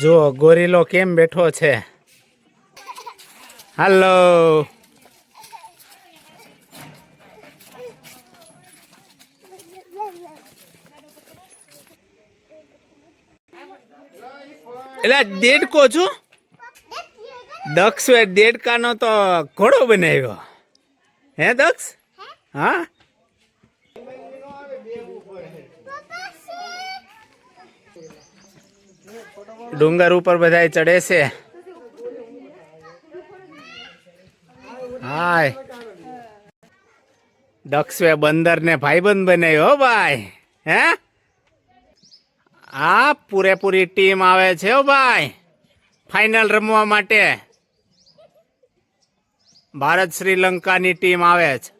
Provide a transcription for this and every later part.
જો ગોરીલો કેમ બેઠો છે. હાલો. એટલે દેડકો છું. દક્ષ દેડકાનો તો ઘોડો બનાવ્યો હે દક્ષ. હા ડુંગર ઉપર બધા ચડે છે. હાય દક્ષે બંદર ને ભાઈબંધ બનાવ્યો હો ભાઈ. હે હા પૂરેપૂરી ટીમ આવે છે હો ભાઈ ફાઇનલ રમવા માટે. ભારત શ્રીલંકાની ટીમ આવે છે.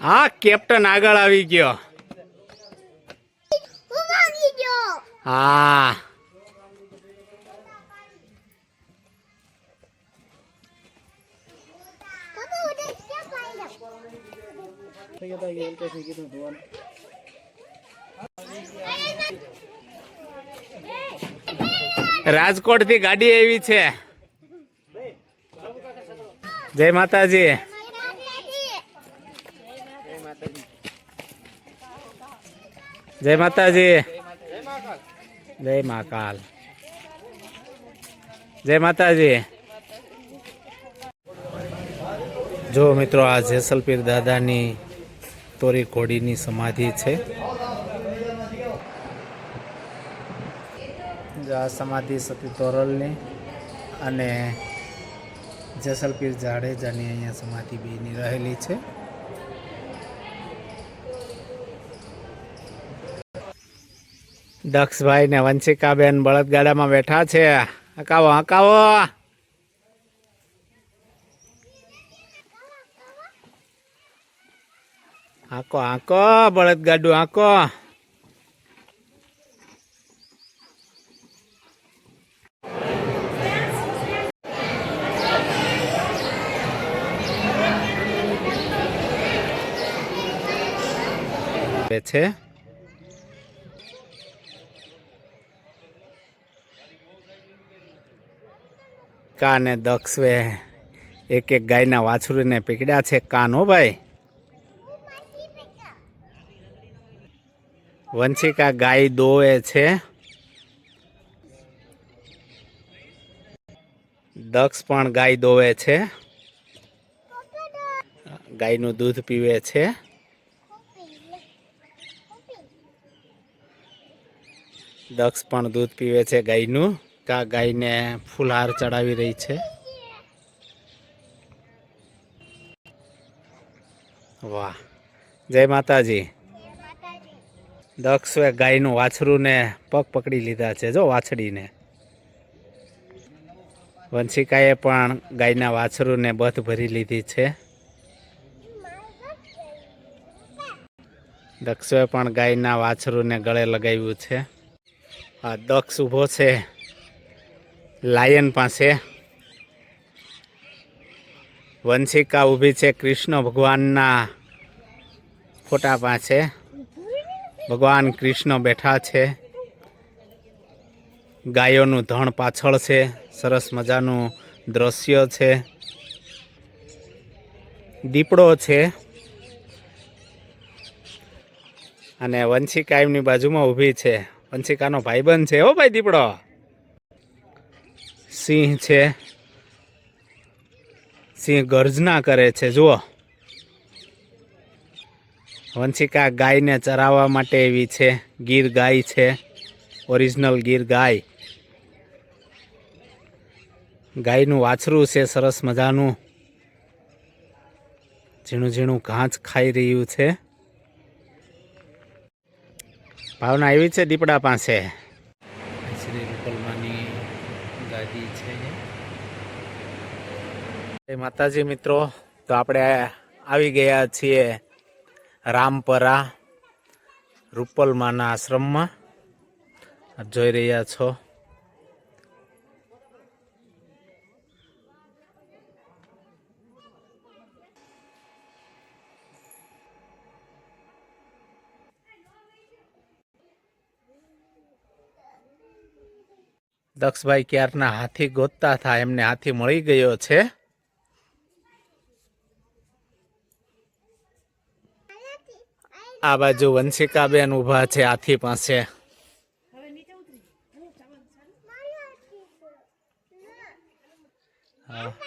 હા કેપ્ટન આગળ આવી ગયો. હા રાજકોટ થી ગાડી આવી છે. જય માતાજી. જય માતાજી. જય મહાકાલ. જય માતાજી. જો મિત્રો આ જેસલપીર દાદાની તોરી ઘોડીની સમાધિ છે. આ સમાધિ સતી તોરલની અને જેસલપીર જાડેજાની અહીંયા સમાધિ બેની રહેલી છે. દક્ષભાઈ ને વંશિકાબેન બળદગાડામાં બેઠા છે. હકાવો હકાવો. આકો આકો બળદગાડું આકો. છે કાને દક્ષવે એક એક ગાયના વાછરુને પીકડ્યા છે કાનો ભાઈ. વંશિકા ગાય દોવે છે. દક્ષ પણ ગાય દોવે છે. ગાયનું દૂધ પીવે છે. દક્ષ પણ દૂધ પીવે છે ગાયનું. કા ગાયને ફૂલહાર ચડાવી રહી છે. વાહ જય માતાજી. દક્ષે ગાયનું વાછરું ને પગ પકડી લીધા છે જો વાછડીને. વંશિકાએ પણ ગાયના વાછરુને બથ ભરી લીધી છે. દક્ષે પણ ગાયના વાછરુને ગળે લગાવ્યું છે. આ દક્ષ ઊભો છે લાયન પાસે. વંશિકા ઊભી છે કૃષ્ણ ભગવાનના ફોટા પાસે. ભગવાન કૃષ્ણ બેઠા છે. ગાયોનું ધણ પાછળ છે. સરસ મજાનું દ્રશ્ય છે. દીપડો છે અને વંશિકા એમની બાજુમાં ઊભી છે. વંશિકાનો ભાઈબંધ છે હો ભાઈ દીપડો. સિંહ છે. સિંહ ગર્જના કરે છે જુઓ. વંશિકા ગાયને ચરાવવા માટે એવી છે. ગીર ગાય છે. ઓરિજિનલ ગીર ગાય. ગાયનું વાછરું છે સરસ મજાનું. ઝીણું ઝીણું ઘાસ ખાઈ રહ્યું છે. ભાવના આવી છે દીપડા પાસે. શ્રી રૂપલમાની ગાદી છે. જય માતાજી મિત્રો. તો આપણે આવી ગયા છીએ રામપરા રૂપલમાના આશ્રમમાં. જોઈ રહ્યા છો. દક્ષભાઈ ક્યારના હાથી ગોતતા હતા, એમને હાથી મળી ગયો છે. આ બાજુ વંશિકાબેન ઊભા છે હાથી પાસે.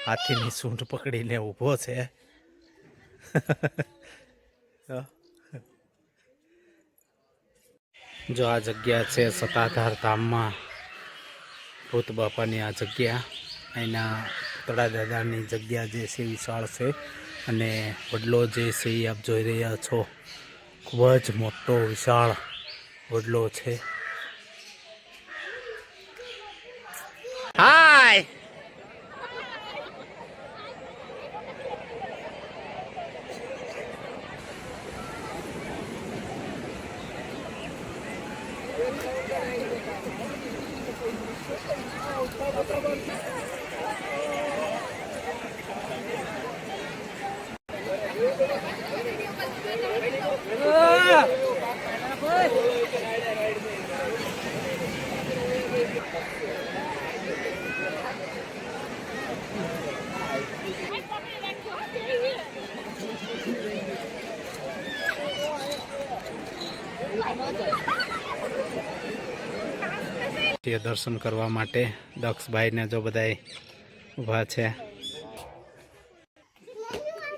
હાથીની સૂંઢ પકડીને ઊભો છે. જો આ જગ્યા છે સતાધાર ધામમાં ભૂત બાપાની આ જગ્યા. અહીંના તળા દાદાની જગ્યા જે છે વિશાળ છે અને વડલો જે છે એ આપ જોઈ રહ્યા છો, ખૂબ જ મોટો વિશાળ વડલો છે. હાય દર્શન કરવા માટે દક્ષભાઈને જો બધાય ઊભા છે.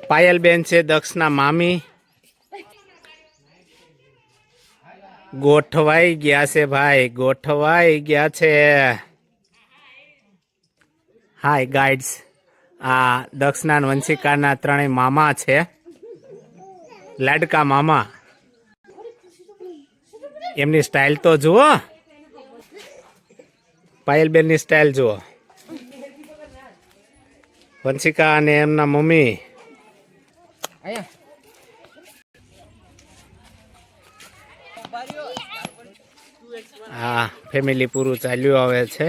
પાયલબેન છે દક્ષના મામી. ગોઠવાઈ ગયા છે ભાઈ, ગોઠવાઈ ગયા છે. હાય ગાઈડ્સ, આ દક્ષના વંશિકાના ત્રણેય મામા છે, લાડકા મામા. એમની સ્ટાઇલ તો જુઓ, પાયલબેનની સ્ટાઇલ જુઓ. વંશિકા અને એમના મમ્મી. હા, ફેમિલી પૂરું ચાલ્યું આવે છે.